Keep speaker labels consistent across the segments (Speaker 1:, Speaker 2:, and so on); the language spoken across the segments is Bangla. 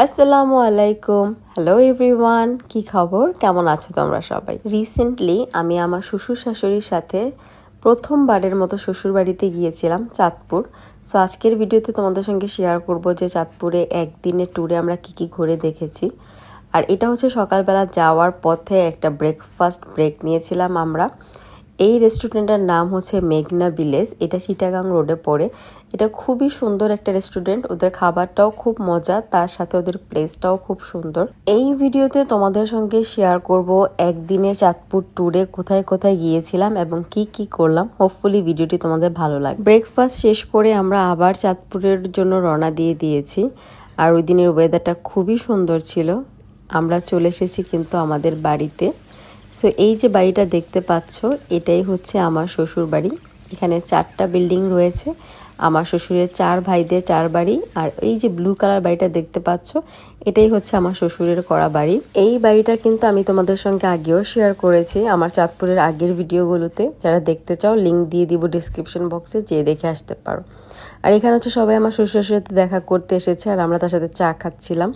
Speaker 1: আসসালামু আলাইকুম। হ্যালো এভরিওয়ান, কি খবর, কেমন আছো তোমরা সবাই? রিসেন্টলি আমি আমার শ্বশুর শাশুড়ির সাথে প্রথমবারের মতো শ্বশুর বাড়িতে গিয়েছিলাম চাঁদপুর। সো আজকের ভিডিওতে তোমাদের সঙ্গে শেয়ার করব যে চাঁদপুরে একদিনের ট্যুরে আমরা কি ঘুরে দেখেছি। আর এটা হচ্ছে সকালবেলা যাওয়ার পথে একটা ব্রেকফাস্ট ব্রেক নিয়েছিলাম আমরা। এই রেস্টুরেন্টের নাম হচ্ছে মেঘনা ভিলেজ, এটা চিটাগাং রোডে পড়ে। এটা খুবই সুন্দর একটা রেস্টুরেন্ট, ওদের খাবারটাও খুব মজা, তার সাথে ওদের প্লেসটাও খুব সুন্দর। এই ভিডিওতে তোমাদের সঙ্গে শেয়ার করব একদিনের চাঁদপুর ট্যুরে কোথায় কোথায় গিয়েছিলাম এবং কি করলাম। হোপফুলি ভিডিওটি তোমাদের ভালো লাগবে। ব্রেকফাস্ট শেষ করে আমরা আবার চাঁদপুরের জন্য রওনা দিয়েছি। আর ওই দিনের ওয়েদারটা খুবই সুন্দর ছিল। আমরা চলে এসেছি কিন্তু আমাদের বাড়িতে। সো এই যে বাড়িটা দেখতে পাচ্ছ, এটাই হচ্ছে আমার শ্বশুর বাড়ি। এখানে 4টা বিল্ডিং রয়েছে। আমার শ্বশুরের 4 ভাইদের 4 বাড়ি। আর এই যে ব্লু কালার বাড়িটা দেখতে পাচ্ছ, এটাই হচ্ছে আমার শ্বশুরের করা বাড়ি। এই বাড়িটা কিন্তু আমি তোমাদের সঙ্গে আগেও শেয়ার করেছি আমার চাঁদপুরের আগের ভিডিওগুলোতে। যারা দেখতে চাও লিঙ্ক দিয়ে দিব ডিসক্রিপশন বক্সে, যেয়ে দেখে আসতে পারো। আর এখানে হচ্ছে সবাই আমার শ্বশুরের সাথে দেখা করতে এসেছে, আর আমরা তার সাথে চা খাচ্ছিলাম।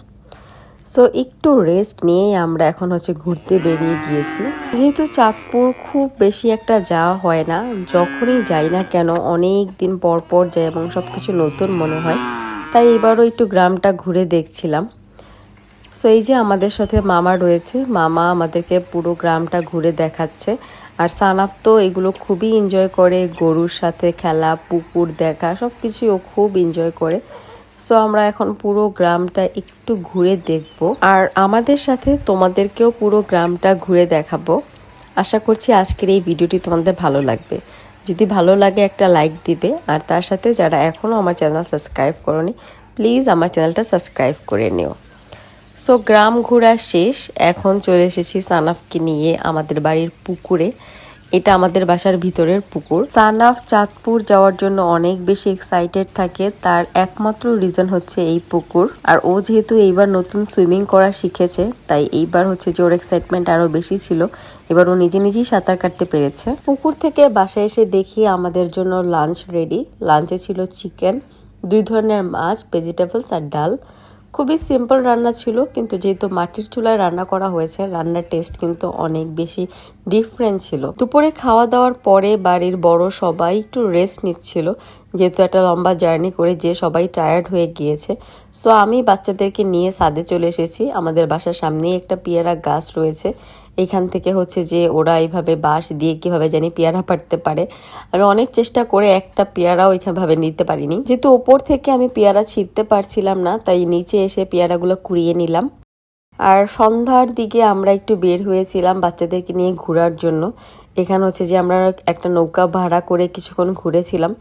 Speaker 1: সো একটু রেস্ট নিয়েই আমরা এখন হচ্ছে ঘুরতে বেরিয়ে গিয়েছি। যেহেতু চাঁদপুর খুব বেশি একটা যাওয়া হয় না, যখনই যাই না কেন অনেক দিন পর পর যাই এবং সব কিছু নতুন মনে হয়, তাই এবারও একটু গ্রামটা ঘুরে দেখছিলাম। সো এই যে আমাদের সাথে মামা রয়েছে, মামা আমাদেরকে পুরো গ্রামটা ঘুরে দেখাচ্ছে। আর সানাপ তো এগুলো খুবই এনজয় করে, গরুর সাথে খেলা, পুকুর দেখা, সব কিছুই ও খুব এনজয় করে। সো আমরা এখন পুরো গ্রামটা একটু ঘুরে দেখব, আর আমাদের সাথে তোমাদেরকেও পুরো গ্রামটা ঘুরে দেখাবো। আশা করছি আজকের এই ভিডিওটি তোমাদের ভালো লাগবে। যদি ভালো লাগে একটা লাইক দিবে, আর তার সাথে যারা এখনও আমার চ্যানেল সাবস্ক্রাইব করোনি, প্লিজ আমার চ্যানেলটা সাবস্ক্রাইব করে নিও। সো গ্রাম ঘোরা শেষ, এখন চলে এসেছি সানাফকে নিয়ে আমাদের বাড়ির পুকুরে। এটা আমাদের বাসার ভিতরের পুকুর। সানাফ চাঁদপুর যাওয়ার জন্য অনেক বেশি এক্সাইটেড থাকে, তার একমাত্র রিজন হচ্ছে এই পুকুর। আর ও যেহেতু এইবার নতুন সুইমিং করা শিখেছে, তাই এইবার হচ্ছে যে ওর এক্সাইটমেন্ট আরো বেশি ছিল। এবার ও নিজেই সাঁতার কাটতে পেরেছে। পুকুর থেকে বাসায় এসে দেখি আমাদের জন্য লাঞ্চ রেডি। লাঞ্চে ছিল চিকেন, 2 ধরনের মাছ, ভেজিটেবলস আর ডাল। খুবই সিম্পল রান্না ছিল, কিন্তু যেহেতু মাটির চুলায় রান্না করা হয়েছে, রান্নার টেস্ট কিন্তু অনেক বেশি ডিফারেন্ট ছিল। দুপুরে খাওয়া দাওয়ার পরে বাড়ির বড় সবাই একটু রেস্ট নিচ্ছিল, যেহেতু একটা লম্বা জার্নি করে যে সবাই টায়ার্ড হয়ে গিয়েছে। সো আমি বাচ্চাদেরকে নিয়ে ছাদে চলে এসেছি। আমাদের বাসার সামনেই একটা পেয়ারা গাছ রয়েছে, এখান থেকে হচ্ছে যে ওরা এইভাবে বাঁশ দিয়ে কিভাবে জানি পেয়ারা পাড়তে পারে। আমি অনেক চেষ্টা করে একটা পেয়ারাও এইভাবে নিতে পারিনি, যেহেতু ওপর থেকে আমি পেয়ারা ছিঁড়তে পারছিলাম না, তাই নিচে এসে পেয়ারাগুলো কুড়িয়ে নিলাম। আর সন্ধ্যার দিকে আমরা একটু বের হয়েছিলাম বাচ্চাদেরকে নিয়ে ঘোরার জন্য। এখানে হচ্ছে যে আমরা একটা নৌকা ভাড়া করে কিছুক্ষণ ঘুরেছিলাম।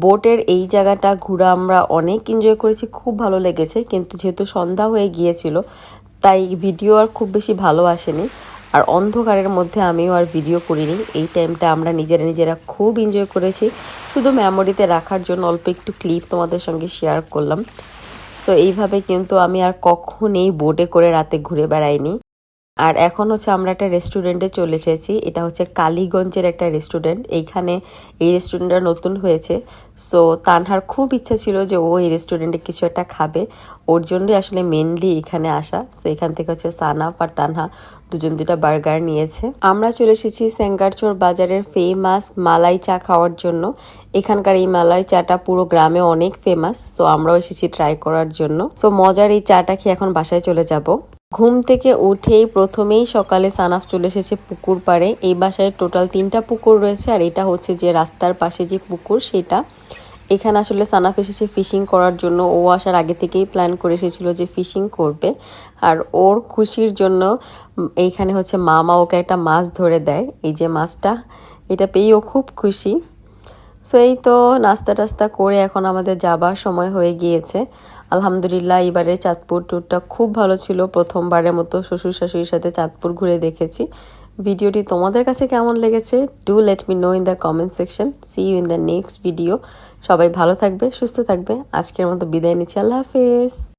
Speaker 1: বোটের এই জায়গাটা ঘোরা আমরা অনেক এনজয় করেছি, খুব ভালো লেগেছে। কিন্তু যেহেতু সন্ধ্যা হয়ে গিয়েছিল, তাই ভিডিও আর খুব বেশি ভালো আসেনি। আর অন্ধকারের মধ্যে আমিও আর ভিডিও করিনি। এই টাইমটা আমরা নিজেরা খুব এনজয় করেছি। শুধু মেমোরিতে রাখার জন্য অল্প একটু ক্লিপ তোমাদের সঙ্গে শেয়ার করলাম। সো এইভাবে কিন্তু আমি আর কখনোই বোটে করে রাতে ঘুরে বেড়াইনি। আর এখন হচ্ছে আমরা একটা রেস্টুরেন্টে চলে এসেছি। এটা হচ্ছে কালীগঞ্জের একটা রেস্টুরেন্ট। এইখানে এই রেস্টুরেন্টটা নতুন হয়েছে। সো তানহার খুব ইচ্ছা ছিল যে ও এই রেস্টুরেন্টে কিছু একটা খাবে, ওর জন্যই আসলে মেনলি এখানে আসা। সো এখান থেকে হচ্ছে সানাফ আর তানহা দুজন 2টা বার্গার নিয়েছে। আমরা চলে এসেছি সেঙ্গারচর বাজারের ফেমাস মালাই চা খাওয়ার জন্য। এখানকার এই মালাই চাটা পুরো গ্রামে অনেক ফেমাস, তো আমরাও এসেছি ট্রাই করার জন্য। সো মজার এই চাটা খেয়ে এখন বাসায় চলে যাব। ঘুম থেকে উঠেই প্রথমেই সকালে সানাফ চলে এসেছে পুকুর পাড়ে। এই বাসায় টোটাল 3টা পুকুর রয়েছে, আর এটা হচ্ছে যে রাস্তার পাশে যে পুকুর সেটা। এখানে আসলে সানাফ এসেছে ফিশিং করার জন্য। ও আসার আগে থেকেই প্ল্যান করে এসেছিল যে ফিশিং করবে, আর ওর খুশির জন্য এইখানে হচ্ছে মামা ওকে একটা মাছ ধরে দেয়। এই যে মাছটা, এটা পেয়ে ও খুব খুশি। সো এই তো নাস্তা টাস্তা করে এখন আমাদের যাবার সময় হয়ে গিয়েছে। আলহামদুলিল্লাহ এবারের চাঁদপুর ট্যুরটা খুব ভালো ছিল। প্রথমবারের মতো শ্বশুর শাশুড়ির সাথে চাঁদপুর ঘুরে দেখেছি। ভিডিওটি তোমাদের কাছে কেমন লেগেছে, do let me know in the comment section. See you in the next video. সবাই ভালো থাকবে, সুস্থ থাকবে। আজকের মতো বিদায় নিচ্ছি, আল্লাহ হাফেজ।